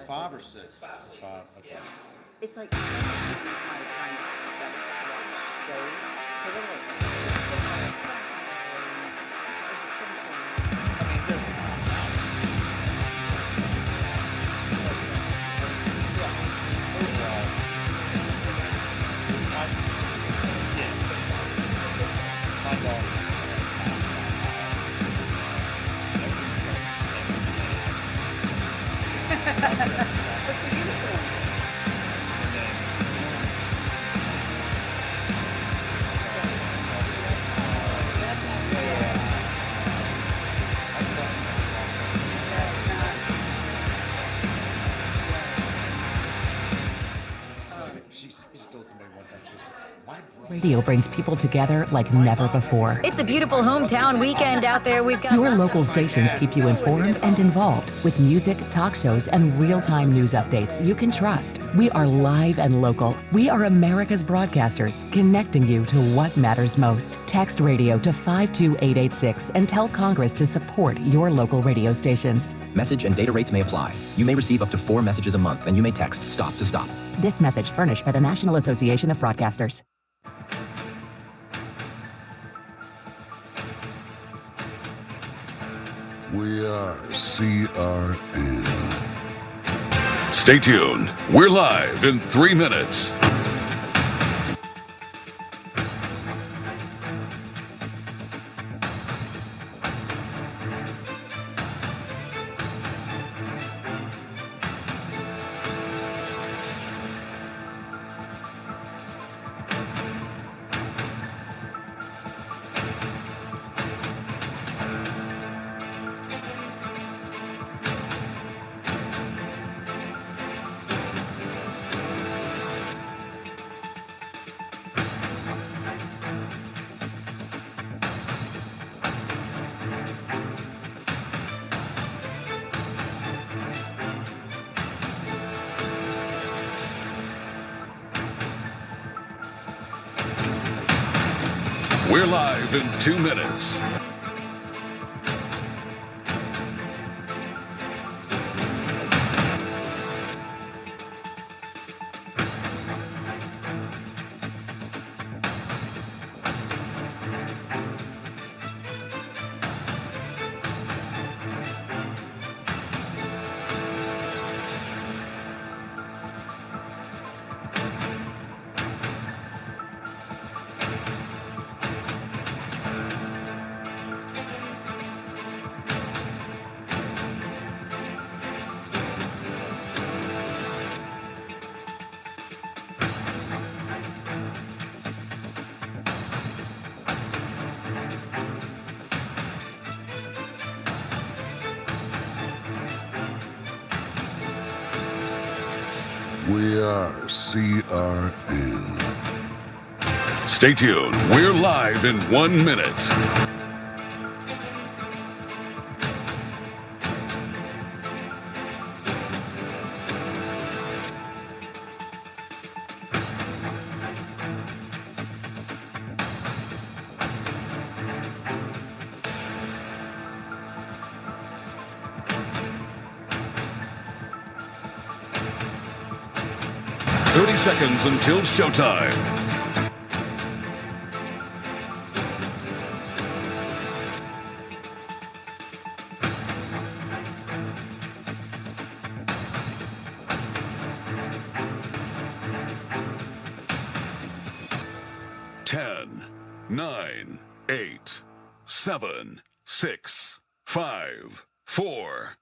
5 or 6? It's 5. Okay. Yeah. It's like time Radio brings people together like never before. It's a beautiful hometown weekend out there. We've got Your local stations keep you informed and involved with music, talk shows, and real-time news updates you can trust. We are live and local. We are America's broadcasters, connecting you to what matters most. Text radio to 52886 and tell Congress to support your local radio stations. Message and data rates may apply. You may receive up to 4 messages a month, and you may text STOP to STOP. This message furnished by the National Association of Broadcasters. We are CRN. Stay tuned. We're live in 3 minutes. We're live in 2 minutes. We are CRN. Stay tuned. We're live in 1 minute. Seconds until showtime. Ten, 9, 8, 7, 6, 5, 4.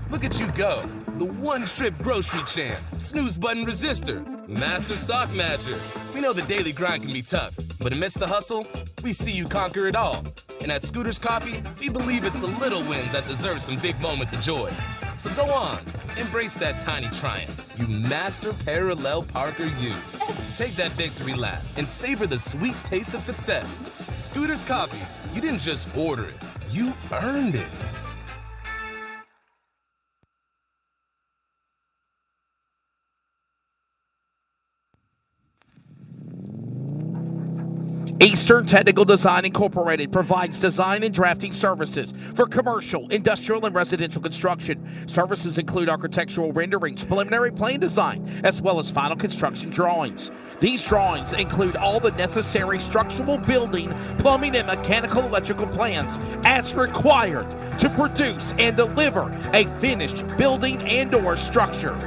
Look at you go. The one-trip grocery champ, snooze button resistor, master sock matcher. We know the daily grind can be tough, but amidst the hustle, we see you conquer it all. And at Scooter's Coffee, we believe it's the little wins that deserve some big moments of joy. So go on, embrace that tiny triumph. You master parallel parker you. Take that victory lap and savor the sweet taste of success. Scooter's Coffee, you didn't just order it, you earned it. Eastern Technical Design Incorporated provides design and drafting services for commercial, industrial, and residential construction. Services include architectural renderings, preliminary plan design, as well as final construction drawings. These drawings include all the necessary structural, building, plumbing, and mechanical electrical plans as required to produce and deliver a finished building and/or structure.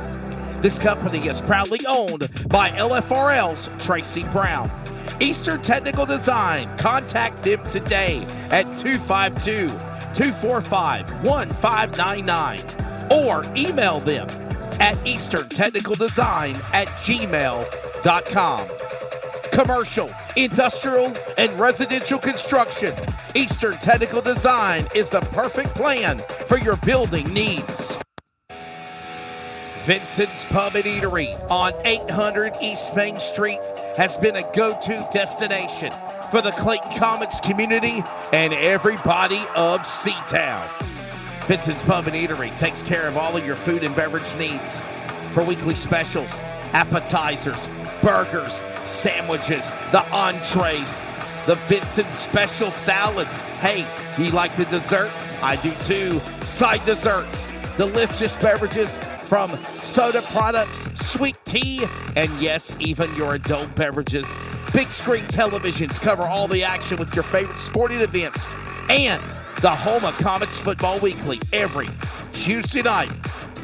This company is proudly owned by LFRL's Tracy Brown. Eastern Technical Design. Contact them today at 252-245-1599 or email them at easterntechnicaldesign@gmail.com. Commercial, industrial, and residential construction. Eastern Technical Design is the perfect plan for your building needs. Vinson's Pub and Eatery on 800 East Main Street has been a go-to destination for the Clayton Comics community and everybody of Seatown. Vinson's Pub and Eatery takes care of all of your food and beverage needs for weekly specials, appetizers, burgers, sandwiches, the entrees, the Vinson special salads. Hey, you like the desserts? I do too. Side desserts, delicious beverages from soda products, sweet tea, and yes, even your adult beverages. Big screen televisions cover all the action with your favorite sporting events. And the home of Comics Football Weekly every Tuesday night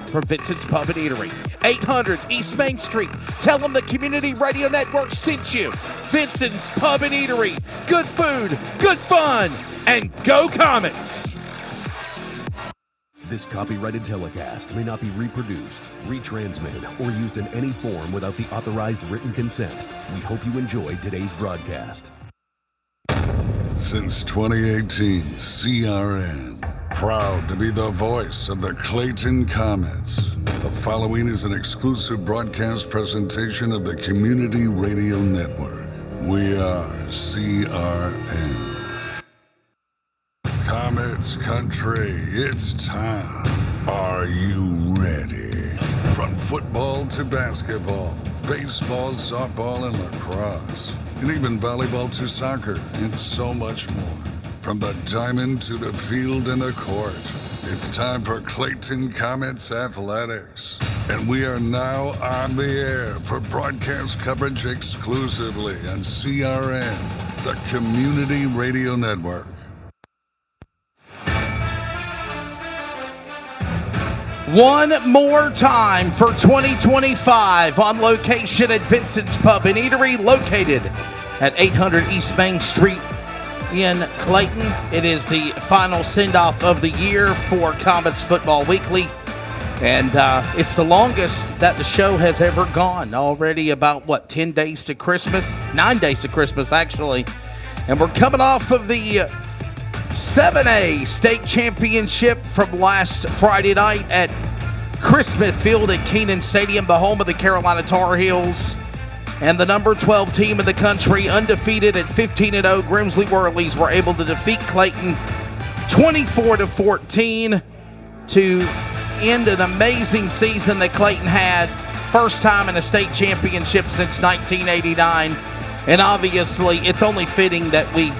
from Vinson's Pub and Eatery. 800 East Main Street. Tell them the Community Radio Network sent you. Vinson's Pub and Eatery. Good food, good fun, and go Comets! This copyrighted telecast may not be reproduced, retransmitted, or used in any form without the authorized written consent. We hope you enjoy today's broadcast. Since 2018, CRN, proud to be the voice of the Clayton Comets. The following is an exclusive broadcast presentation of the Community Radio Network. We are CRN. Comets Country, it's time. Are you ready? From football to basketball, baseball, softball, and lacrosse, and even volleyball to soccer, and so much more. From the diamond to the field and the court, it's time for Clayton Comets Athletics. And we are now on the air for broadcast coverage exclusively on CRN, the Community Radio Network. One more time for 2025 on location at Vinson's Pub and Eatery, located at 800 East Main Street in Clayton. It is the final send-off of the year for Comets Football Weekly, and it's the longest that the show has ever gone. Already about, 10 days to Christmas? 9 days to Christmas, actually. And we're coming off of the 7A state championship from last Friday night at Chris Smith Field at Keenan Stadium, the home of the Carolina Tar Heels. And the number 12 team in the country, undefeated at 15-0, Grimsley Whirlies, were able to defeat Clayton 24-14 to end an amazing season that Clayton had. First time in a state championship since 1989. And obviously, it's only fitting that we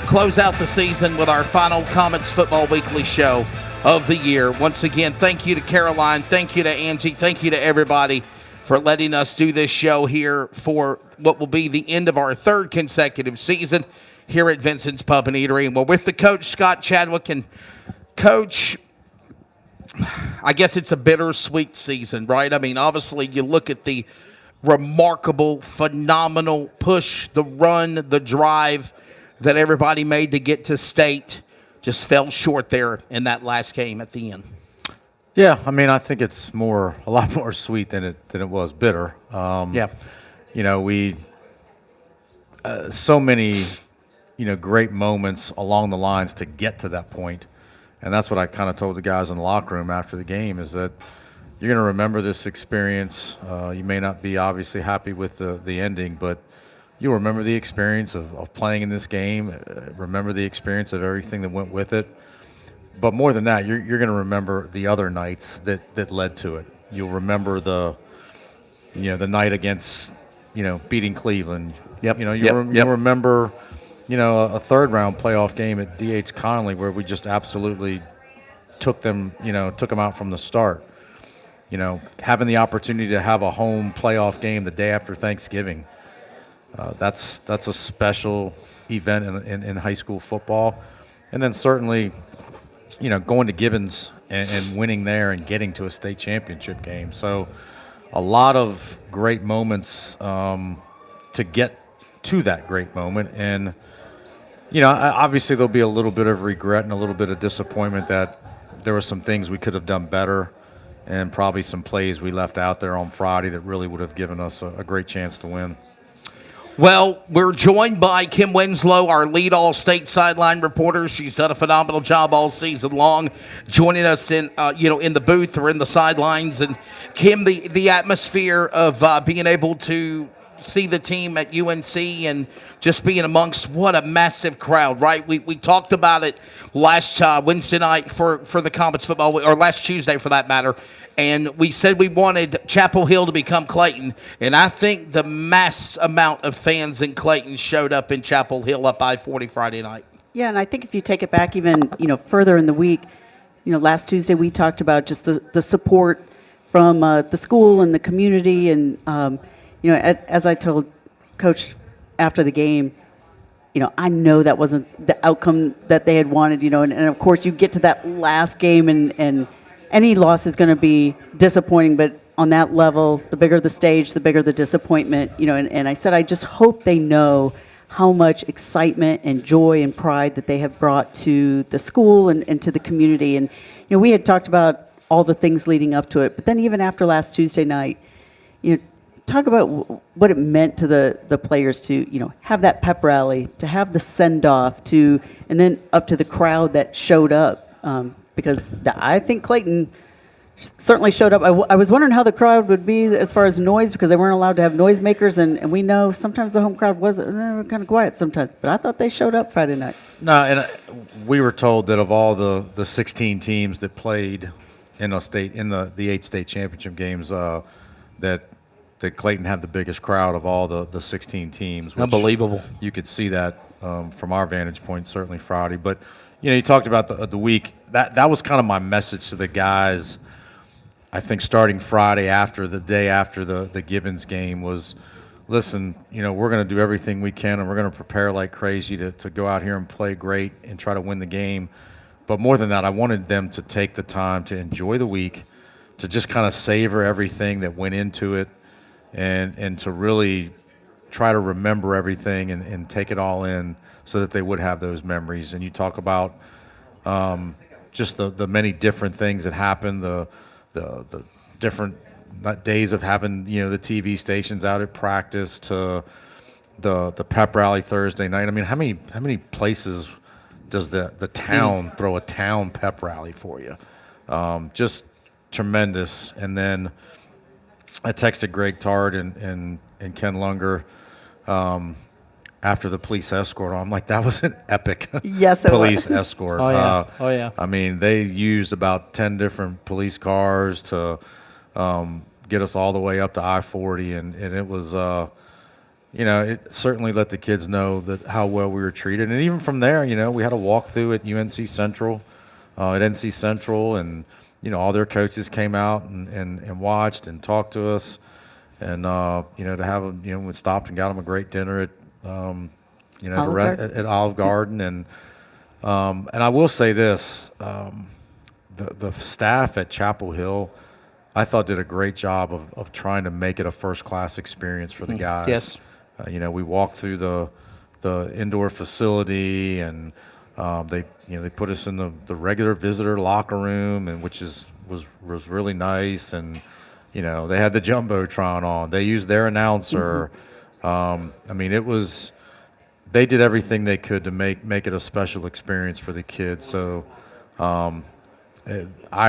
close out the season with our final Comets Football Weekly show of the year. Once again, thank you to Caroline, thank you to Angie, thank you to everybody for letting us do this show here for what will be the end of our third consecutive season here at Vinson's Pub and Eatery. And we're with the coach, Scott Chadwick. And Coach, I guess it's a bittersweet season, right? I mean, obviously, you look at the remarkable, phenomenal push, the run, the drive that everybody made to get to state, just fell short there in that last game at the end. Yeah, I mean, I think it's a lot more sweet than it was bitter. Yeah. You know, we so many, great moments along the lines to get to that point, and that's what I kind of told the guys in the locker room after the game is that you're going to remember this experience. You may not be obviously happy with the ending, but you'll remember the experience of playing in this game, remember the experience of everything that went with it. But more than that, you're going to remember the other nights that led to it. You'll remember the night against, beating Cleveland. Yep. You'll remember, a third-round playoff game at D.H. Conley where we just absolutely took them out from the start. Having the opportunity to have a home playoff game the day after Thanksgiving. That's a special event in high school football. And then certainly, going to Gibbons and winning there and getting to a state championship game. So a lot of great moments to get to that great moment. And, obviously there'll be a little bit of regret and a little bit of disappointment that there were some things we could have done better and probably some plays we left out there on Friday that really would have given us a great chance to win. Well, we're joined by Kim Winslow, our lead all-state sideline reporter. She's done a phenomenal job all season long, joining us in the booth or in the sidelines. And Kim, the atmosphere of being able to see the team at UNC and just being amongst what a massive crowd, right? We talked about it last Wednesday night for the Comets football, or last Tuesday for that matter. And we said we wanted Chapel Hill to become Clayton. And I think the mass amount of fans in Clayton showed up in Chapel Hill up I-40 Friday night. Yeah, and I think if you take it back even, further in the week, last Tuesday we talked about just the support from the school and the community. And, as I told Coach after the game, I know that wasn't the outcome that they had wanted, and of course you get to that last game and any loss is going to be disappointing, but on that level, the bigger the stage, the bigger the disappointment, and I said, I just hope they know how much excitement and joy and pride that they have brought to the school and to the community. And, we had talked about all the things leading up to it, but then even after last Tuesday night, talk about what it meant to the players to, have that pep rally, to have the send-off, and then up to the crowd that showed up. Because I think Clayton certainly showed up. I was wondering how the crowd would be as far as noise, because they weren't allowed to have noisemakers, and we know sometimes the home crowd was kind of quiet sometimes. But I thought they showed up Friday night. No, and we were told that of all the 16 teams that played in the 8 state championship games, that that Clayton had the biggest crowd of all the 16 teams. Which Unbelievable. You could see that from our vantage point, certainly Friday. But, you talked about the week. That was kind of my message to the guys, I think, starting Friday the day after the Gibbons game was, listen, we're going to do everything we can, and we're going to prepare like crazy to go out here and play great and try to win the game. But more than that, I wanted them to take the time to enjoy the week, to just kind of savor everything that went into it, and to really try to remember everything and take it all in so that they would have those memories. And you talk about just the many different things that happened, the different days of having the TV stations out at practice, to the pep rally Thursday night. I mean, how many places does the town throw a town pep rally for you? Just tremendous. And then I texted Greg Tard and Ken Lunger after the police escort. I'm like, that was an epic police escort. Oh yeah. I mean, they used about 10 different police cars to get us all the way up to I-40, and it was, it certainly let the kids know that how well we were treated. And even from there, we had a walkthrough at UNC Central, at NC Central, and all their coaches came out and watched and talked to us, and to have them, we stopped and got them a great dinner at at Olive Garden, and I will say this, the staff at Chapel Hill, I thought, did a great job of trying to make it a first-class experience for the guys. Yes. We walked through the indoor facility, and they put us in the regular visitor locker room, and which was really nice. And they had the jumbotron on. They used their announcer. I mean, they did everything they could to make it a special experience for the kids. So I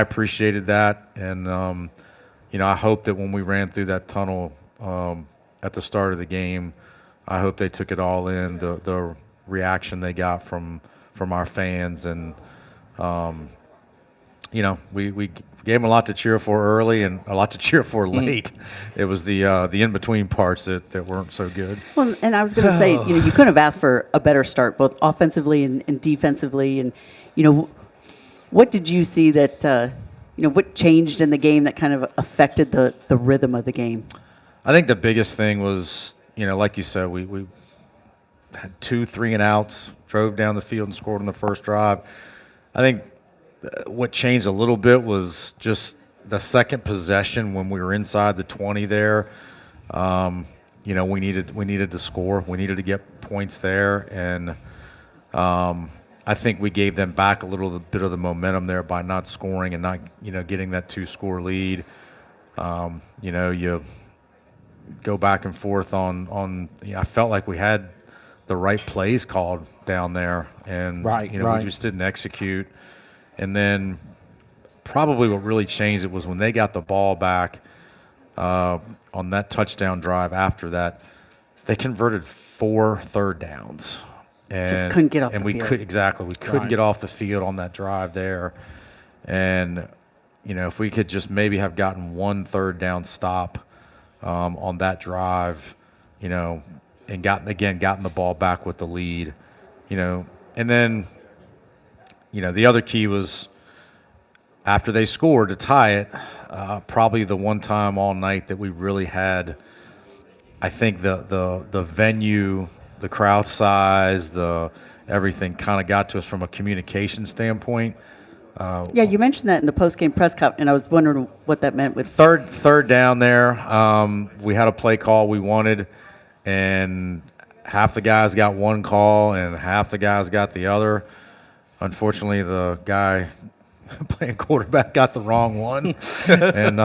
appreciated that, and I hope that when we ran through that tunnel at the start of the game, I hope they took it all in, the reaction they got from our fans, and we gave them a lot to cheer for early and a lot to cheer for late. It was the in between parts that weren't so good. Well, and I was going to say, you couldn't have asked for a better start, both offensively and defensively. And what did you see that what changed in the game that kind of affected the rhythm of the game? I think the biggest thing was, like you said, we had 2 3-and-outs, drove down the field and scored on the first drive. I think what changed a little bit was just the second possession when we were inside the 20 there. We needed to score. We needed to get points there, and I think we gave them back a little bit of the momentum there by not scoring and not getting that 2-score lead. You go back and forth on I felt like we had the right plays called down there, and we just didn't execute. And then probably what really changed it was when they got the ball back on that touchdown drive. After that, they converted 4 third downs. And just couldn't get off the field. We couldn't get off the field on that drive there. And, if we could just maybe have gotten 1 third down stop on that drive, and gotten the ball back with the lead, and then, the other key was after they scored to tie it, probably the one time all night that we really had, I think the venue, the crowd size, everything kind of got to us from a communication standpoint. You mentioned that in the post-game press conference, and I was wondering what that meant with third down there. We had a play call we wanted, and half the guys got one call and half the guys got the other. Unfortunately, the guy playing quarterback got the wrong one, and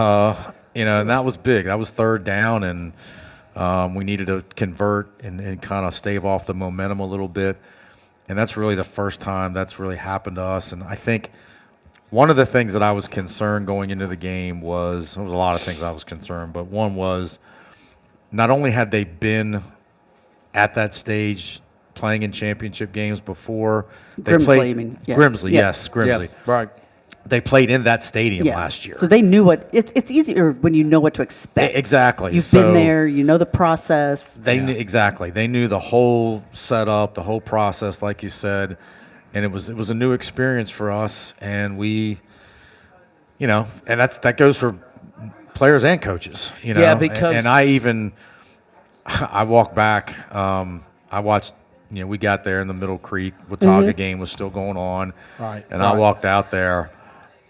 and that was big. That was third down, and we needed to convert and kind of stave off the momentum a little bit. And that's really the first time that's really happened to us. And I think one of the things that I was concerned going into the game there was a lot of things I was concerned, but one was not only had they been at that stage playing in championship games before. Grimsley, you mean. Yeah. Grimsley, yes, Grimsley. Yeah, right. they played in that stadium last year. So they knew it's easier when you know what to expect. Exactly. You've been there, you know the process. They knew, exactly. They knew the whole setup, the whole process, like you said, and it was a new experience for us, and we, and that goes for players and coaches, Yeah, because I walked back. I watched. We got there in the Middle Creek. Watauga game was still going on, and I walked out there,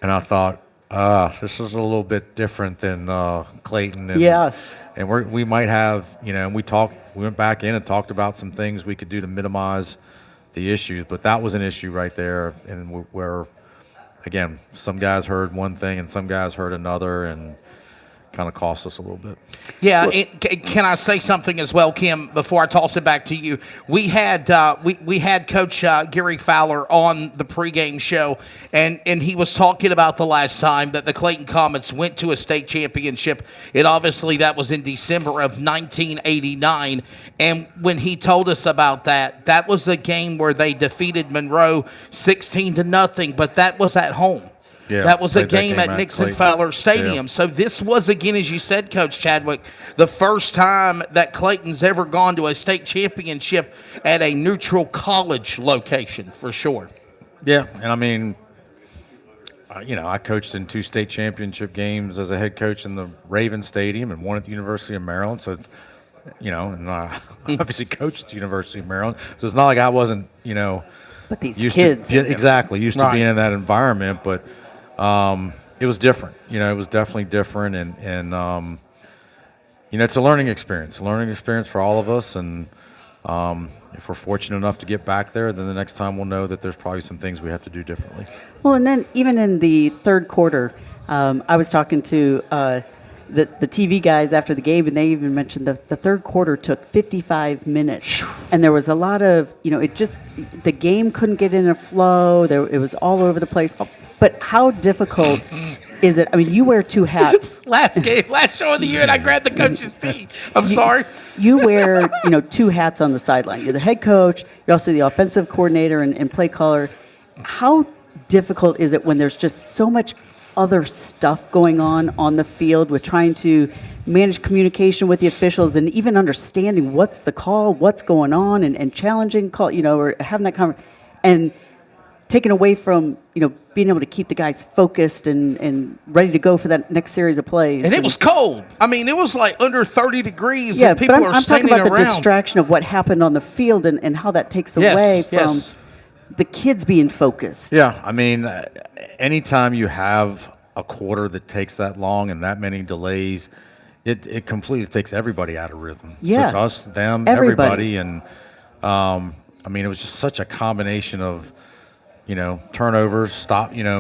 and I thought, this is a little bit different than Clayton. And we might have, and we went back in and talked about some things we could do to minimize the issues, but that was an issue right there, and where, again, some guys heard one thing and some guys heard another, and kind of cost us a little bit. Yeah, can I say something as well, Kim, before I toss it back to you? We had we had Coach Gary Fowler on the pregame show, and he was talking about the last time that the Clayton Comets went to a state championship. Obviously that was in December of 1989, and when he told us about that was a game where they defeated Monroe 16-0, but that was at home. Yeah, that was a game at Nixon Clayton. Fowler Stadium. Yeah. So this was, again, as you said, Coach Chadwick, the first time that Clayton's ever gone to a state championship at a neutral college location, for sure. Yeah, and I mean, I coached in 2 state championship games as a head coach in the Raven Stadium and one at the University of Maryland. So, and I obviously coached at the University of Maryland. So it's not like I wasn't, But these used kids. used to being in that environment, but it was different. It was definitely different, and it's a learning experience for all of us. And if we're fortunate enough to get back there, then the next time we'll know that there's probably some things we have to do differently. Well, and then even in the third quarter, I was talking to the TV guys after the game, and they even mentioned the third quarter took 55 minutes, and there was a lot of the game couldn't get in a flow. It was all over the place. But how difficult is it? I mean, you wear 2 hats. Last show of the year, and I grabbed the coach's tee. I'm sorry. You wear 2 hats on the sideline. You're the head coach. You're also the offensive coordinator and play caller. How difficult is it when there's just so much other stuff going on the field with trying to manage communication with the officials and even understanding what's the call, what's going on, and challenging call, or having that conversation, and taken away from, being able to keep the guys focused and ready to go for that next series of plays. And it was cold. I mean, it was like under 30 degrees, yeah, and people but are I'm standing talking about around. the distraction of what happened on the field and how that takes away from the kids being focused. Yeah, I mean, anytime you have a quarter that takes that long and that many delays, it completely takes everybody out of rhythm. Yeah. So to us, them, everybody. And, I mean, it was just such a combination of, turnovers,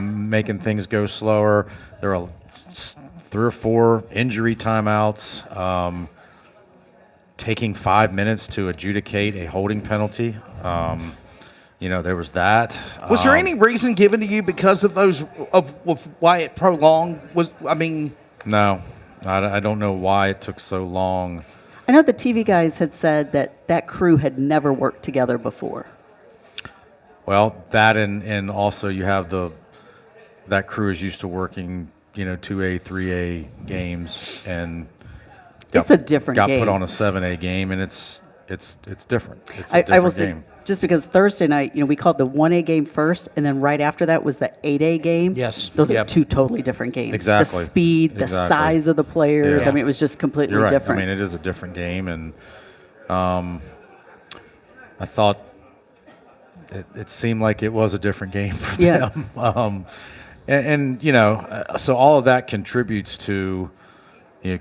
making things go slower. There were 3 or 4 injury timeouts, taking 5 minutes to adjudicate a holding penalty. There was that. Was there any reason given to you because of those of why it prolonged? No, I don't know why it took so long. I know the TV guys had said that crew had never worked together before. Well, that and also you have that crew is used to working, 2A, 3A games, and it's a different got game. put on a 7A game, and it's different. It's a different I will game. say, just because Thursday night, we called the 1A game first, and then right after that was the 8A game. Yes. Those are 2 totally different games. Exactly. The speed, the size of the players. Yeah. I mean, it was just completely You're right. different. I mean, it is a different game, and I thought it seemed like it was a different game for them. So all of that contributes to,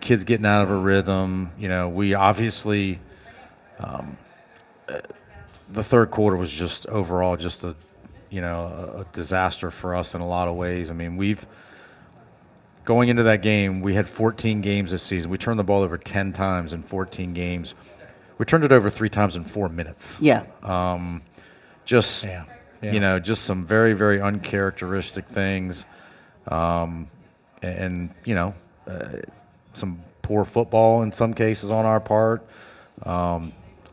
kids getting out of a rhythm. We obviously, the third quarter was just overall just a disaster for us in a lot of ways. I mean, going into that game, we had 14 games this season. We turned the ball over 10 times in 14 games. We turned it over 3 times in 4 minutes. Yeah. Just some very, very uncharacteristic things, and some poor football in some cases on our part, a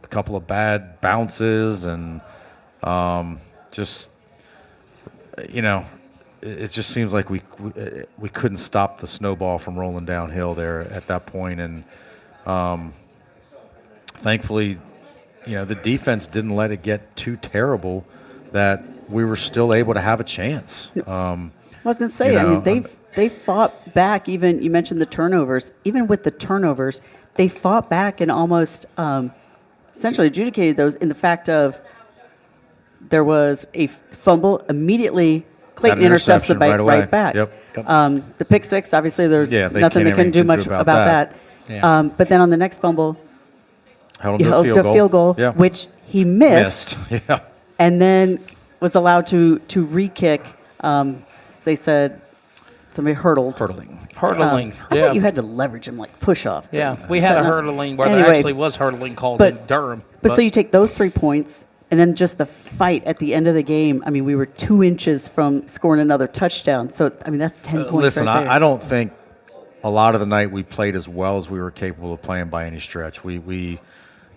couple of bad bounces, and it just seems like we couldn't stop the snowball from rolling downhill there at that point, and thankfully, the defense didn't let it get too terrible that we were still able to have a chance. I was going to say, I mean, they fought back. Even you mentioned the turnovers. Even with the turnovers, they fought back and almost essentially adjudicated those in the fact of there was a fumble immediately. Clayton intercepts the bite right back. Yep. The pick six, obviously, there's nothing they couldn't do much about that. Yeah. But then on the next fumble, held him to a field goal, which he missed. Yeah. And then was allowed to re-kick. They said somebody hurdled. Hurdling. I thought you had to leverage him, like push off. Yeah, we had a hurdling where there actually was hurdling called in Durham. But so you take those 3 points, and then just the fight at the end of the game. I mean, we were 2 inches from scoring another touchdown. So, I mean, that's 10 points Listen, right there. I don't think a lot of the night we played as well as we were capable of playing by any stretch. We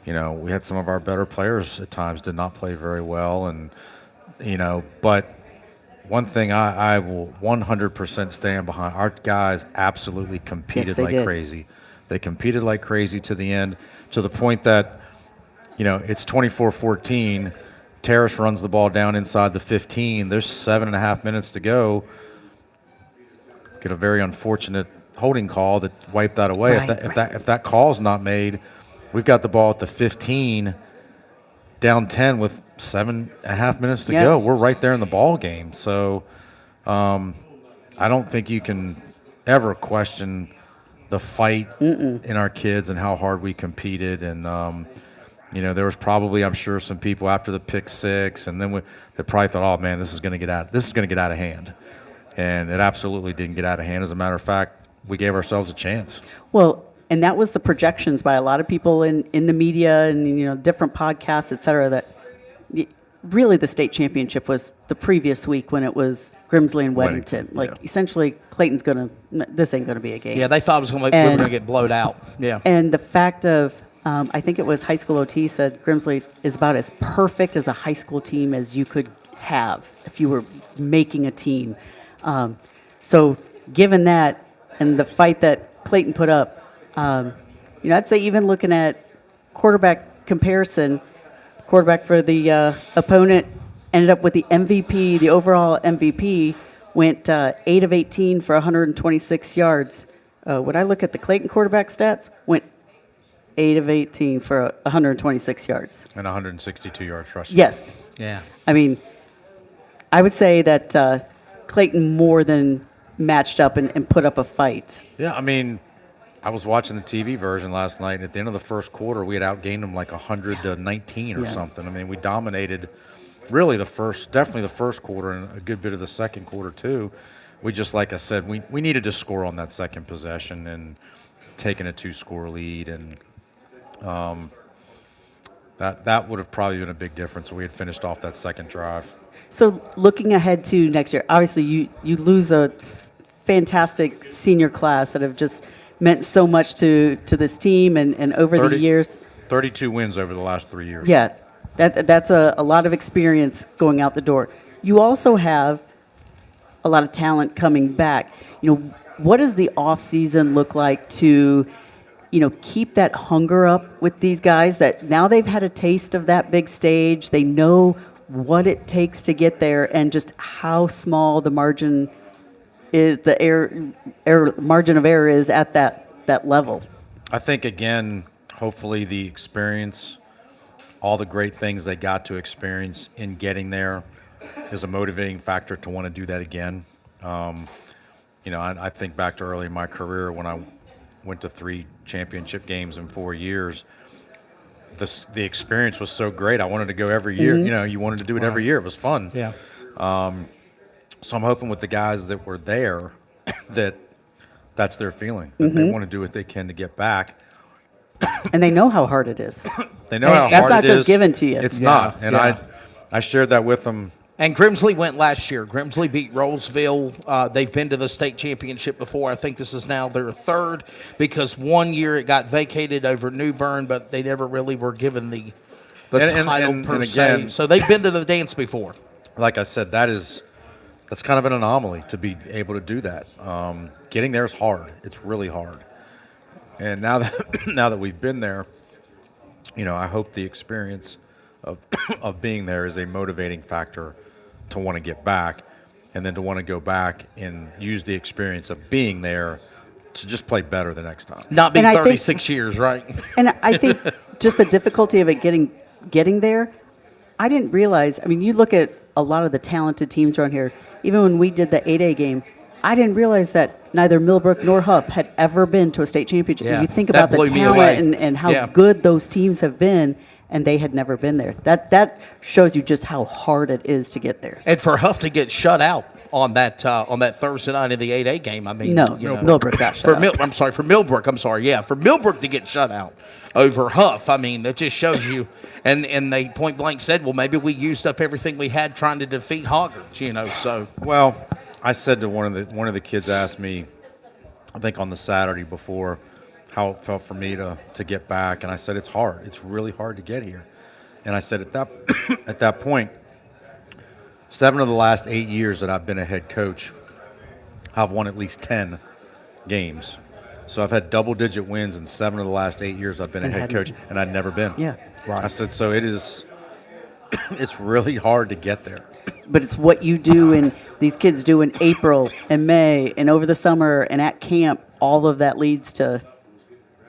had some of our better players at times did not play very well, and but one thing I will 100% stand behind, our guys absolutely competed like crazy. They competed like crazy to the end, to the point that it's 24-14. Terrace runs the ball down inside the 15. There's 7.5 minutes to go. Get a very unfortunate holding call that wiped that away. If that call's not made, we've got the ball at the 15, down 10 with 7.5 minutes to go. We're right there in the ball game. So I don't think you can ever question the fight in our kids and how hard we competed. And there was probably, I'm sure, some people after the pick six, and then they probably thought, "Oh man, this is going to get out of hand," and it absolutely didn't get out of hand. As a matter of fact, we gave ourselves a chance. Well, and that was the projections by a lot of people in the media and different podcasts, et cetera, that really the state championship was the previous week when it was Grimsley and Weddington. Essentially, this ain't going to be a game. Yeah, they thought we were going to get blowed out. Yeah. And the fact of, I think it was high school OT said Grimsley is about as perfect as a high school team as you could have if you were making a team. So given that and the fight that Clayton put up, I'd say even looking at quarterback comparison, quarterback for the opponent ended up with the MVP, the overall MVP, went 8 of 18 for 126 yards. When I look at the Clayton quarterback stats, went 8 of 18 for 126 yards. And 162 yards rushing. Yes. Yeah. I mean, I would say that Clayton more than matched up and put up a fight. Yeah, I mean, I was watching the TV version last night, and at the end of the first quarter, we had outgained them like 100 to 19 or something. I mean, we dominated really definitely the first quarter and a good bit of the second quarter too. We just, like I said, we needed to score on that second possession and taking a 2-score lead, and that would have probably been a big difference if we had finished off that second drive. So looking ahead to next year, obviously you lose a fantastic senior class that have just meant so much to this team and over the years. 32 wins over the last 3 years. Yeah, that's a lot of experience going out the door. You also have a lot of talent coming back. What does the off season look like to keep that hunger up with these guys that now they've had a taste of that big stage? They know what it takes to get there and just how small the margin is, margin of error is at that level. I think, again, hopefully the experience, all the great things they got to experience in getting there is a motivating factor to want to do that again. I think back to early in my career when I went to 3 championship games in 4 years. The experience was so great. I wanted to go every year. Mm-hmm. You wanted to do it every year. It was fun. Yeah. So I'm hoping with the guys that were there that's their feeling. That they want to do what they can to get back. And they know how hard it is. They know how hard it is. That's not just given to you. It's not. And I shared that with them. And Grimsley went last year. Grimsley beat Rolesville. They've been to the state championship before. I think this is now their third because one year it got vacated over New Bern, but they never really were given the title per se. So they've been to the dance before. Like I said, that's that's kind of an anomaly to be able to do that. Getting there is hard. It's really hard. And now that now that we've been there, I hope the experience of of being there is a motivating factor to want to get back, and then to want to go back and use the experience of being there to just play better the next time. Not be 36 years, right? And I think just the difficulty of it getting there, I didn't realize. I mean, you look at a lot of the talented teams around here. Even when we did the 8A game, I didn't realize that neither Millbrook nor Huff had ever been to a state championship. Yeah, You think that about the blew me away. talent and how good those teams have been, and they had never been there. That shows you just how hard it is to get there. And for Huff to get shut out on that Thursday night in the 8A game, I mean, Millbrook got shut out. For Millbrook, for Millbrook to get shut out over Huff, I mean, that just shows you. And they point blank said, well, maybe we used up everything we had trying to defeat Hoggard, So well, I said to one of the kids asked me, I think on the Saturday before, how it felt for me to get back, and I said it's hard. It's really hard to get here. And I said at that point, 7 of the last 8 years that I've been a head coach, I've won at least 10 games. So I've had double-digit wins in 7 of the last 8 years I've been a head coach, and I'd never been. Yeah. Right. I said, so it's really hard to get there. But it's what you do and these kids do in April and May and over the summer and at camp. All of that leads to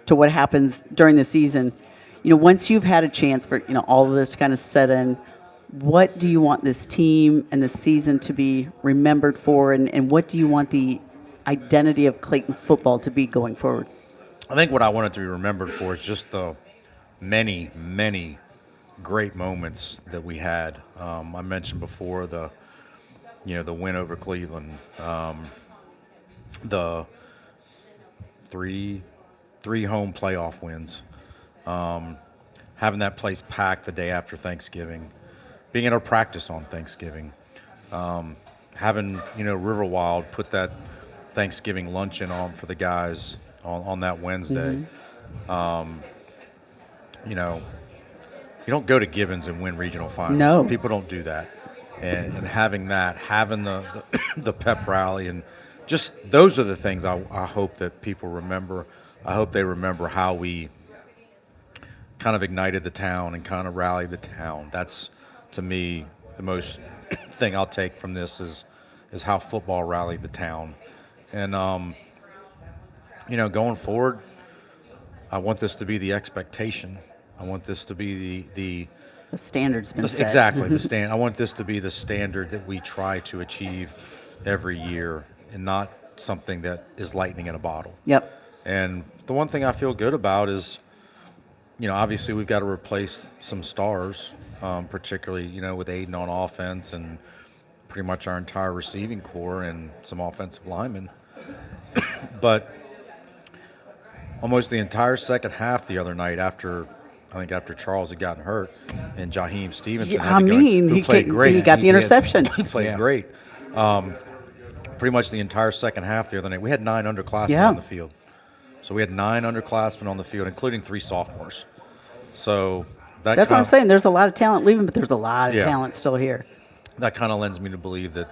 what happens during the season. Once you've had a chance for all of this to kind of set in, what do you want this team and this season to be remembered for, and what do you want the identity of Clayton football to be going forward? I think what I want it to be remembered for is just the many, many great moments that we had. I mentioned before the win over Cleveland, the three home playoff wins, having that place packed the day after Thanksgiving, being at our practice on Thanksgiving, having Riverwild put that Thanksgiving luncheon on for the guys on that Wednesday. Mm-hmm. You don't go to Gibbons and win regional finals. No. People don't do that. And having the pep rally, and just those are the things I hope that people remember. I hope they remember how we kind of ignited the town and kind of rallied the town. That's, to me, the most thing I'll take from this is how football rallied the town. And, going forward, I want this to be the expectation. I want this to be the standard's been set. Exactly, I want this to be the standard that we try to achieve every year, and not something that is lightning in a bottle. Yep. And the one thing I feel good about is, obviously we've got to replace some stars, particularly, with Aiden on offense and pretty much our entire receiving core and some offensive linemen. But almost the entire second half the other night after Charles had gotten hurt and Jaheim Stevenson who played great. He got the interception. He played great. Pretty much the entire second half the other night. We had 9 underclassmen on the field. So we had 9 underclassmen on the field, including 3 sophomores. So that's what I'm saying. There's a lot of talent leaving, but there's a lot of talent still here. That kind of lends me to believe that,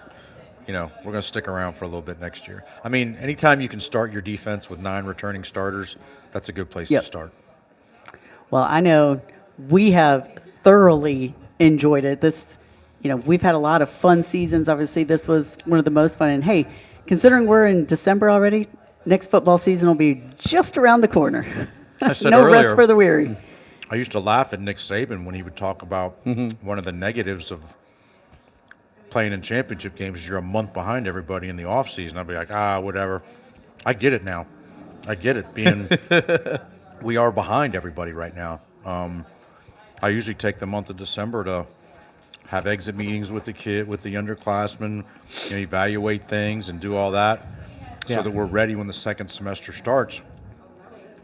we're going to stick around for a little bit next year. I mean, anytime you can start your defense with 9 returning starters, that's a good place to start. Well, I know we have thoroughly enjoyed it. This, we've had a lot of fun seasons. Obviously, this was one of the most fun. And hey, considering we're in December already, next football season will be just around the corner. I said no earlier, rest for the weary. I used to laugh at Nick Saban when he would talk about one of the negatives of playing in championship games is you're a month behind everybody in the offseason. I'd be like, whatever. I get it now. I get it. We are behind everybody right now. I usually take the month of December to have exit meetings with the underclassmen, evaluate things and do all that so that we're ready when the second semester starts.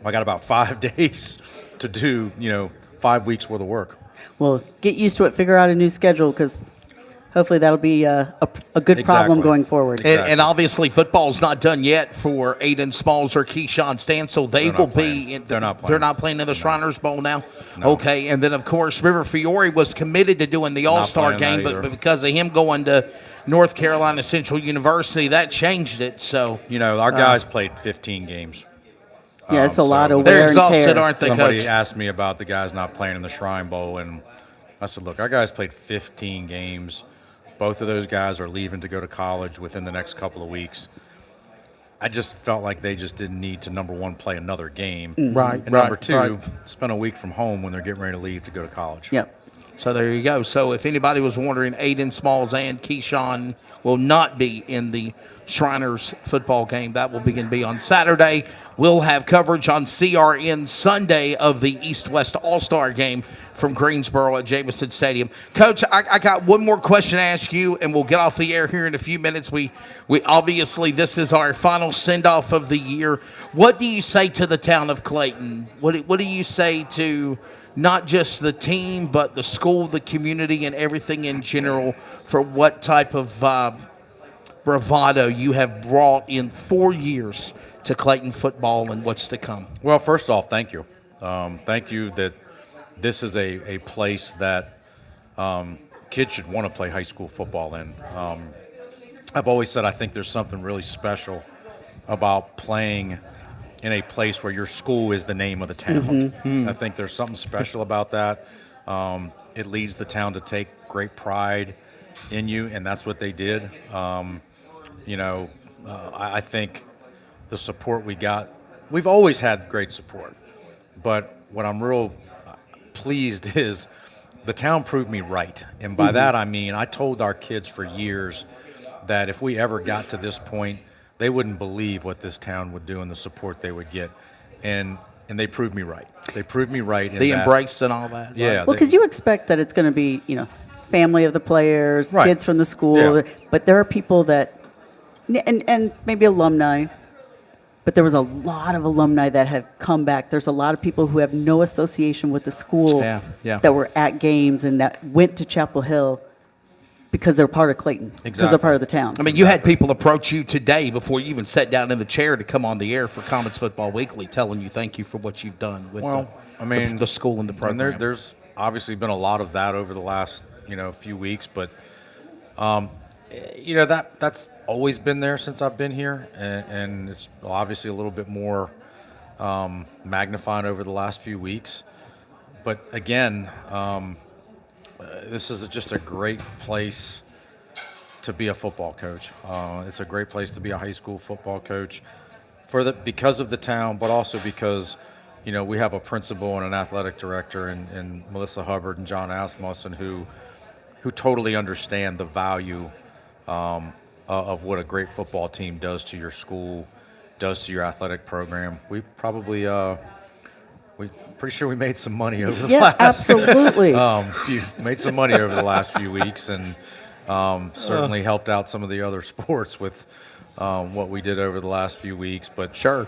I got about 5 days to do, 5 weeks worth of work. Well, get used to it. Figure out a new schedule because hopefully that'll be a good problem going forward. Exactly. And obviously football's not done yet for Aiden Smalls or Keyshawn Stansel. They're not playing in the Shriners Bowl now. No. Okay, and then of course River Fiore was committed to doing the All-Star game, but because of him going to North Carolina Central University. That changed it. So our guys played 15 games. Yeah, it's a lot of they're wear and exhausted, tear. aren't they, Somebody Coach? asked me about the guys not playing in the Shrine Bowl, and I said, look, our guys played 15 games. Both of those guys are leaving to go to college within the next couple of weeks. I just felt like they just didn't need to, number one, play another game. Right, And number right, two, right. spend a week from home when they're getting ready to leave to go to college. Yep. So there you go. So if anybody was wondering, Aiden Smalls and Keyshawn will not be in the Shriners football game. That will begin to be on Saturday. We'll have coverage on CRN Sunday of the East-West All-Star game from Greensboro at Jamison Stadium. Coach, I got one more question to ask you, and we'll get off the air here in a few minutes. We obviously, this is our final send-off of the year. What do you say to the town of Clayton? What do you say to not just the team, but the school, the community, and everything in general for what type of bravado you have brought in 4 years to Clayton football and what's to come? Well, first off, thank you. Thank you that this is a place that kids should want to play high school football in. I've always said I think there's something really special about playing in a place where your school is the name of the town. I think there's something special about that. It leads the town to take great pride in you, and that's what they did. I think the support we got, we've always had great support, but what I'm real pleased is the town proved me right. And by that I mean I told our kids for years that if we ever got to this point, they wouldn't believe what this town would do and the support they would get. And they proved me right. They proved me right. The embrace and all that. Yeah. Right? Well, because you expect that it's going to be, family of the players, Right. kids from the school, Yeah. but there are people that, and maybe alumni, but there was a lot of alumni that have come back. There's a lot of people who have no association with the school that were at games and that went to Chapel Hill because they're part of Clayton, because they're part of the town. I mean, you had people approach you today before you even sat down in the chair to come on the air for Comets Football Weekly, telling you thank you for what you've done with the school and the program. And there's obviously been a lot of that over the last few weeks, but that's always been there since I've been here, and it's obviously a little bit more magnified over the last few weeks. But again, this is just a great place to be a football coach. It's a great place to be a high school football coach because of the town, but also because we have a principal and an athletic director and Melissa Hubbard and John Asmussen who totally understand the value of what a great football team does to your school, does to your athletic program. We probably we're pretty sure we made some money over the last absolutely. Made some money over the last few weeks, and certainly helped out some of the other sports with what we did over the last few weeks. But sure.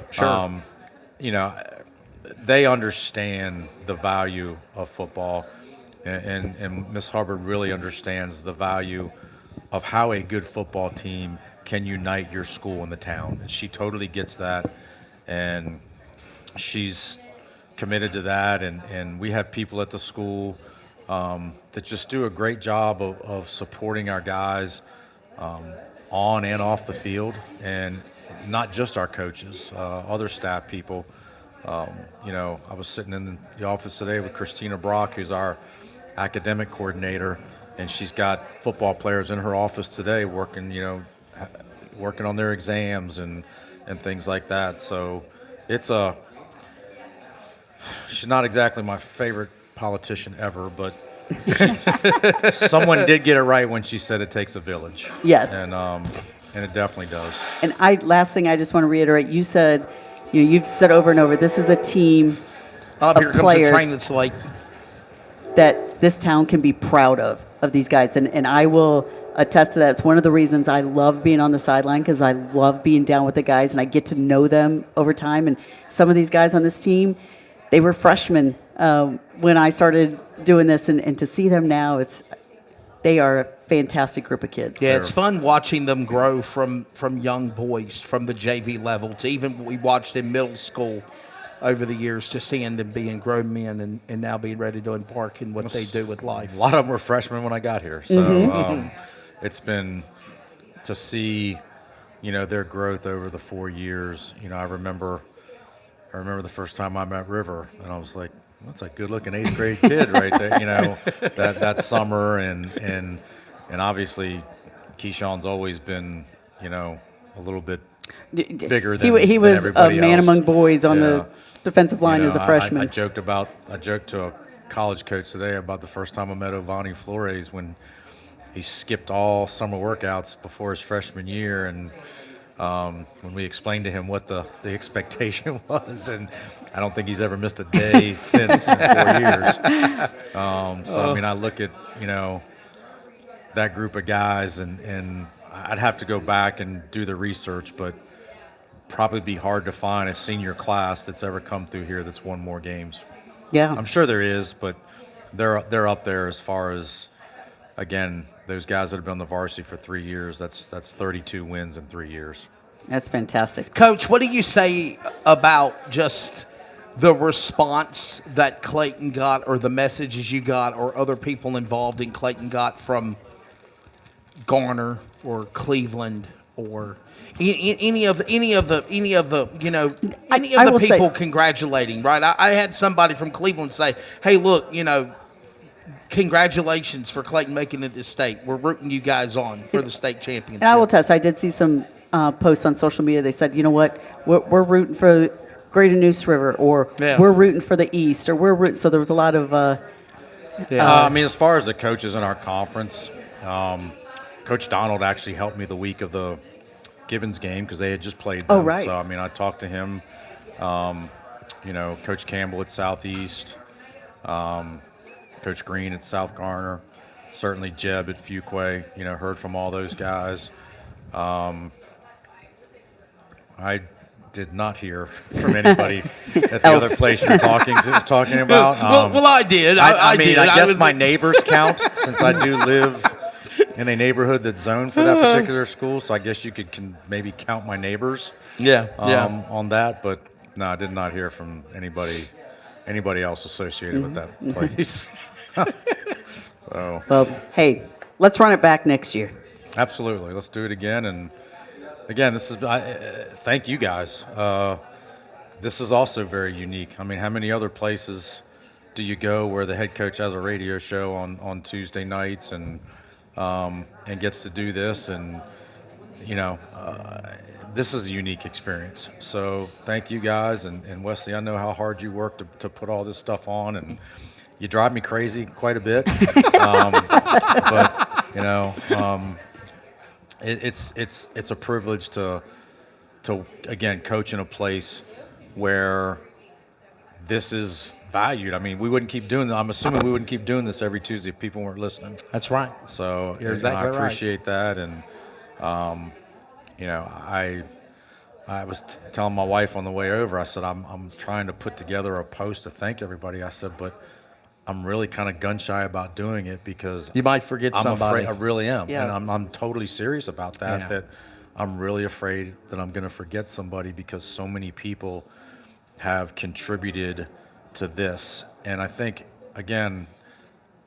They understand the value of football, and Miss Hubbard really understands the value of how a good football team can unite your school and the town. She totally gets that, and she's committed to that, and we have people at the school that just do a great job of supporting our guys on and off the field, and not just our coaches, other staff people. I was sitting in the office today with Christina Brock, who's our academic coordinator, and she's got football players in her office today working on their exams and things like that. So she's not exactly my favorite politician ever, but someone did get it right when she said it takes a village. Yes. And it definitely does. And last thing I just want to reiterate, you said, you've said over and over, this is a team of here comes players a train that's late. that this town can be proud of these guys. And I will attest to that. It's one of the reasons I love being on the sideline, because I love being down with the guys and I get to know them over time. And some of these guys on this team, they were freshmen when I started doing this, and to see them now, they are a fantastic group of kids. Yeah, it's fun watching them grow from young boys, from the JV level to even what we watched in middle school over the years, to seeing them being grown men and now being ready to embark in what they do with life. A lot of them were freshmen when I got here, so it's been to see, their growth over the 4 years. I remember the first time I met River, and I was like, that's a good-looking 8th grade kid right there. That summer, and obviously, Keyshawn's always been, a little bit bigger than he was everybody a man else. among boys on the defensive line as a freshman. I joked to a college coach today about the first time I met Ovani Flores when he skipped all summer workouts before his freshman year, and when we explained to him what the expectation was, and I don't think he's ever missed a day since in 4 years. I look at that group of guys, and I'd have to go back and do the research, but probably be hard to find a senior class that's ever come through here that's won more games. Yeah, I'm sure there is, but they're up there as far as, again, those guys that have been on the varsity for 3 years. That's 32 wins in 3 years. That's fantastic. Coach, what do you say about just the response that Clayton got, or the messages you got, or other people involved in Clayton got from Garner or Cleveland or any of the people congratulating? Right, I had somebody from Cleveland say, "Hey, look, congratulations for Clayton making it to state. We're rooting you guys on for the state championship." And I will test. I did see some posts on social media. They said, you know what, we're rooting for Greater Neuse River, or we're rooting for the East, or we're rooting. So there was a lot of. As far as the coaches in our conference, Coach Donald actually helped me the week of the Gibbons game because they had just played them. Oh, right. So I talked to him. Coach Campbell at Southeast. Coach Green at South Garner, certainly Jeb at Fuquay, heard from all those guys. I did not hear from anybody at the other place you're talking about. Well, I did. I did. I guess my neighbors count, since I do live in a neighborhood that's zoned for that particular school, so I guess you could maybe count my neighbors on that. But no, I did not hear from anybody else associated with that place. Well, hey, let's run it back next year. Absolutely, let's do it again. And again, this is thank you guys. This is also very unique. How many other places do you go where the head coach has a radio show on Tuesday nights and gets to do this? And this is a unique experience. So thank you guys, and Wesley, I know how hard you work to put all this stuff on, and you drive me crazy quite a bit. But it's a privilege to again coach in a place where this is valued. We wouldn't keep doing that. I'm assuming we wouldn't keep doing this every Tuesday if people weren't listening. That's right. So you're exactly I appreciate that, and I was telling my wife on the way over, I said, I'm trying to put together a post to thank everybody. I said, but I'm really kind of gun shy about doing it because you might forget somebody. I really am, Yeah. and I'm totally serious about that. Yeah. That I'm really afraid that I'm going to forget somebody because so many people have contributed to this, and I think again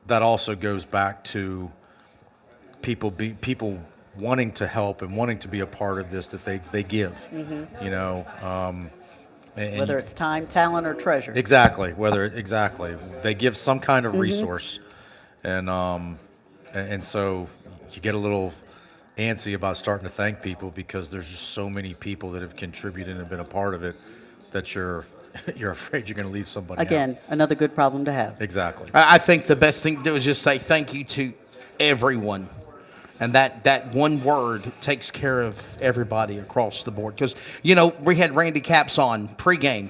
that also goes back to people wanting to help and wanting to be a part of this, that they give. Mm-hmm. Whether it's time, talent, or treasure. Exactly. Exactly. They give some kind of resource, and so you get a little antsy about starting to thank people because there's just so many people that have contributed and have been a part of it that you're afraid you're going to leave somebody out. Another good problem to have. Exactly. I think the best thing to do is just say thank you to everyone. And that one word takes care of everybody across the board. Because, we had Randy Capps on pregame,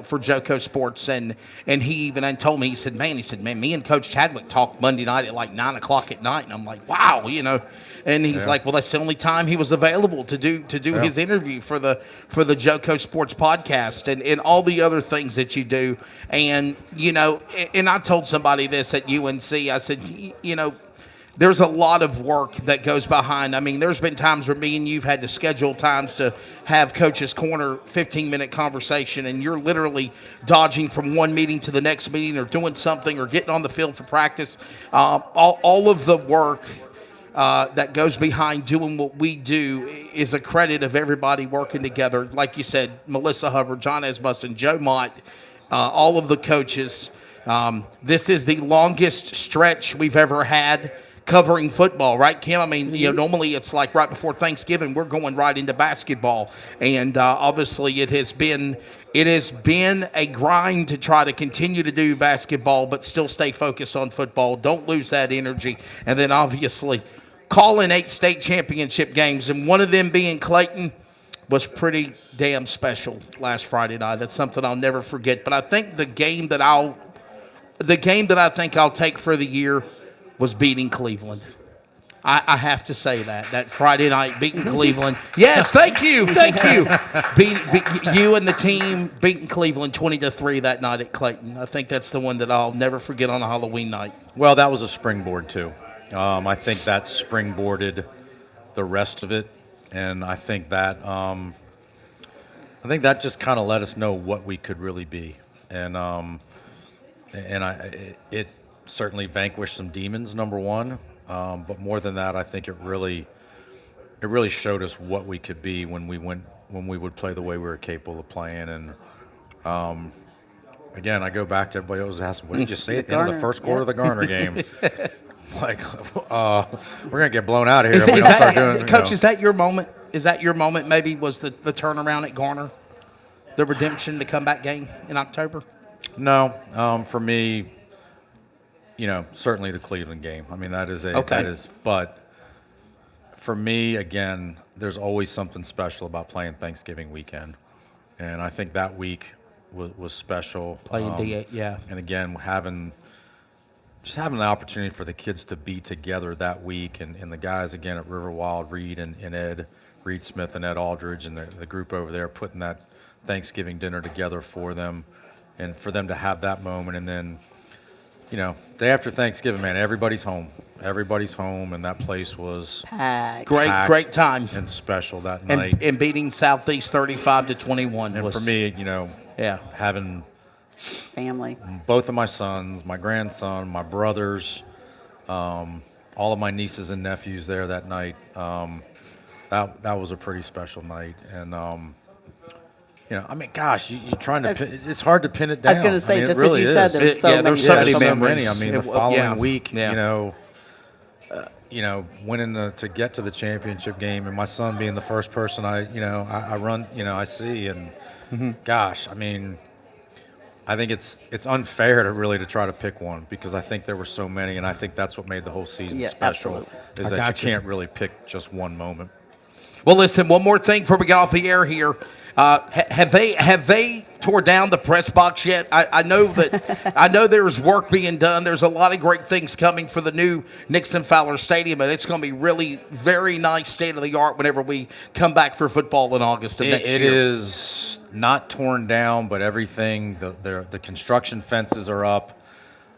for JoCo Sports. And he even told me, he said, man, me and Coach Chadwick talked Monday night at like 9 o'clock at night. And I'm like, wow, And he's like, well, that's the only time he was available to do his interview for the JoCo Sports podcast and all the other things that you do. And, and I told somebody this at UNC. I said, there's a lot of work that goes behind. There's been times where me and you've had to schedule times to have Coach's Corner 15-minute conversation, and you're literally dodging from one meeting to the next meeting or doing something or getting on the field for practice. All of the work that goes behind doing what we do is a credit of everybody working together. Like you said, Melissa Hubbard, John Esmusson, Joe Mott, all of the coaches. This is the longest stretch we've ever had covering football, right, Kim? I mean, normally it's like right before Thanksgiving, we're going right into basketball. And obviously it has been a grind to try to continue to do basketball, but still stay focused on football. Don't lose that energy. And then obviously calling 8 state championship games, and one of them being Clayton was pretty damn special last Friday night. That's something I'll never forget. But I think the game that I think I'll take for the year was beating Cleveland. I have to say that Friday night beating Cleveland. Yes, thank you. You and the team beating Cleveland 20-3 that night at Clayton. I think that's the one that I'll never forget on a Halloween night. Well, that was a springboard too. I think that springboarded the rest of it, and I think that just kind of let us know what we could really be, it certainly vanquished some demons, number one. But more than that, I think it really showed us what we could be when we would play the way we were capable of playing. And again, I go back to everybody always asking, what did you say at the end of the first quarter of the Garner game? Like, we're gonna get blown out of here if we don't start doing. Coach, is that your moment? Is that your moment? Maybe was the turnaround at Garner, the redemption, the comeback game in October? No, for me, certainly the Cleveland game. I mean, that is. But for me, again, there's always something special about playing Thanksgiving weekend, and I think that week was special. Playing D8, yeah. And again, having the opportunity for the kids to be together that week, and the guys again at River Wild, Reed and Ed, Reed Smith and Ed Aldridge, and the group over there putting that Thanksgiving dinner together for them, and for them to have that moment, and then. Day after Thanksgiving, man, everybody's home. Everybody's home, and that place was packed. Great time. And special that night. And beating Southeast 35-21 and was, for me, having family, both of my sons, my grandson, my brothers, all of my nieces and nephews there that night. That was a pretty special night, and I mean, gosh, you're trying to. It's hard to pin it down. I was going to say, it just really as you said, there's so many memories. I mean, the following week, yeah. winning to get to the championship game, and my son being the first person I run, I see, and gosh, I mean, I think it's unfair to try to pick one, because I think there were so many, and I think that's what made the whole season special. Absolutely. Is that you can't really pick just one moment. Well, listen, one more thing before we get off the air here. Have they tore down the press box yet? I know there's work being done. There's a lot of great things coming for the new Nixon Fowler Stadium, and it's going to be really very nice, state of the art whenever we come back for football in August of next year. It is not torn down, but everything. The construction fences are up.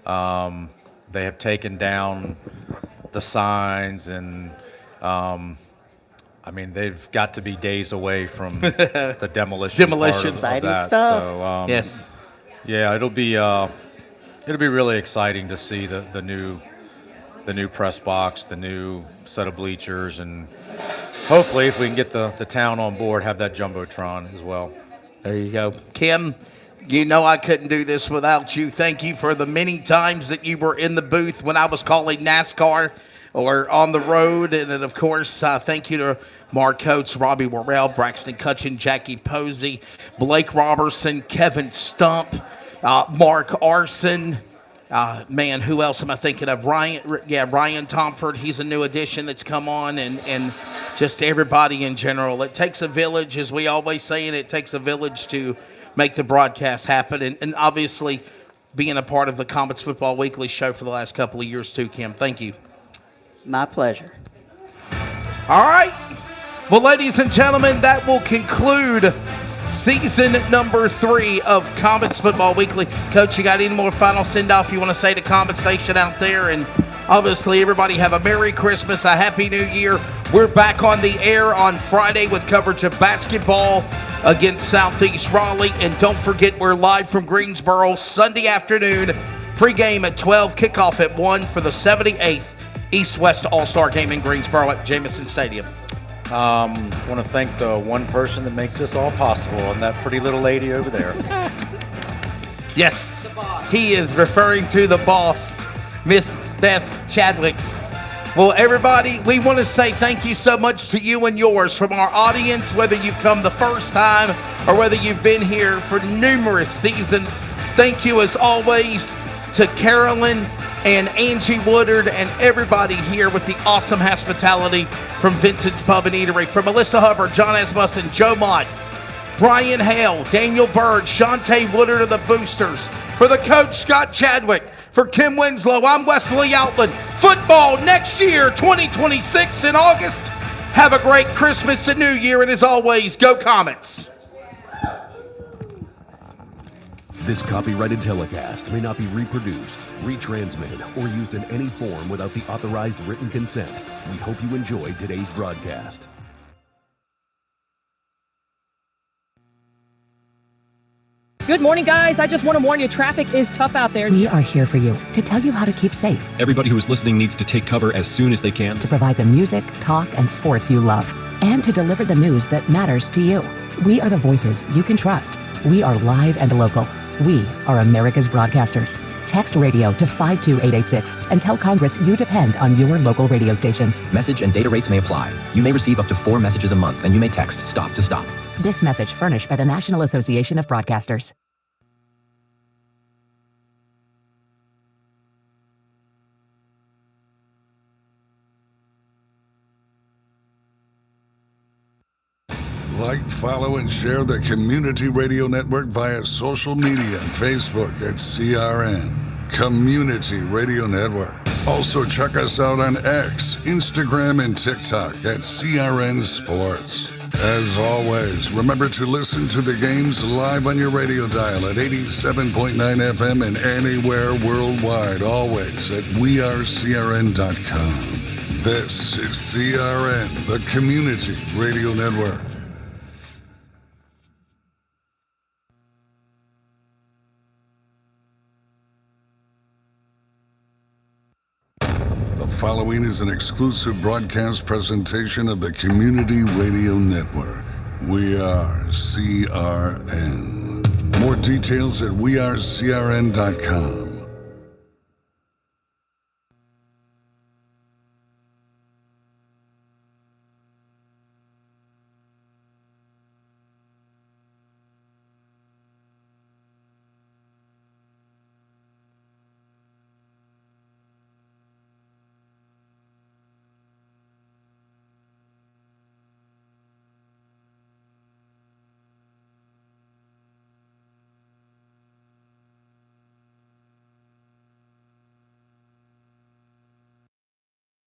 They have taken down the signs, and I mean, they've got to be days away from the demolition part of that. Stuff. So, yes, yeah, it'll be really exciting to see the new press box, the new set of bleachers, and hopefully, if we can get the town on board, have that jumbotron as well. There you go, Kim. I couldn't do this without you. Thank you for the many times that you were in the booth when I was calling NASCAR or on the road. And then, of course, thank you to Mark Coates, Robbie Worrell, Braxton Cutchin, Jackie Posey, Blake Robertson, Kevin Stump, Mark Arson. Man, who else am I thinking of? Ryan Tomford. He's a new addition that's come on, and just everybody in general. It takes a village, as we always say, and it takes a village to make the broadcast happen. And obviously, being a part of the Comets Football Weekly show for the last couple of years, too, Kim. Thank you. My pleasure. All right. Well, ladies and gentlemen, that will conclude season number 3 of Comets Football Weekly. Coach, you got any more final send-off you want to say to Comets Station out there? And obviously, everybody have a Merry Christmas, a Happy New Year. We're back on the air on Friday with coverage of basketball against Southeast Raleigh. And don't forget, we're live from Greensboro Sunday afternoon. Pregame at 12, kickoff at 1 for the 78th East-West All-Star Game in Greensboro at Jamison Stadium? I want to thank the one person that makes this all possible, and that pretty little lady over there. Yes, he is referring to the boss, Miss Beth Chadwick. Well, everybody, we want to say thank you so much to you and yours from our audience, whether you've come the first time or whether you've been here for numerous seasons. Thank you, as always, to Carolyn and Angie Woodard and everybody here with the awesome hospitality from Vinson's Pub and Eatery. From Melissa Hubbard, John Asmussen, Joe Mott, Brian Hale, Daniel Bird, Shantae Woodard of the Boosters. For the coach, Scott Chadwick. For Kim Winslow, I'm Wesley Outland. Football next year, 2026 in August. Have a great Christmas and New Year, and as always, go Comets. This copyrighted telecast may not be reproduced, retransmitted, or used in any form without the authorized written consent. We hope you enjoyed today's broadcast. Good morning, guys. I just want to warn you, traffic is tough out there. We are here for you to tell you how to keep safe, Everybody who is listening needs to take cover as soon as they can. to provide the music, talk, and sports you love, and to deliver the news that matters to you. We are the voices you can trust. We are live and local. We are America's broadcasters. Text radio to 52886 and tell Congress you depend on your local radio stations. Message and data rates may apply. You may receive up to 4 messages a month, and you may text STOP to STOP. This message furnished by the National Association of Broadcasters. Like, follow, and share the Community Radio Network via social media and Facebook at CRN Community Radio Network. Also, check us out on X, Instagram, and TikTok at CRN Sports. As always, remember to listen to the games live on your radio dial at 87.9 FM and anywhere worldwide, always at wearecrn.com. This is CRN, the Community Radio Network. The following is an exclusive broadcast presentation of the Community Radio Network. We are CRN. More details at wearecrn.com.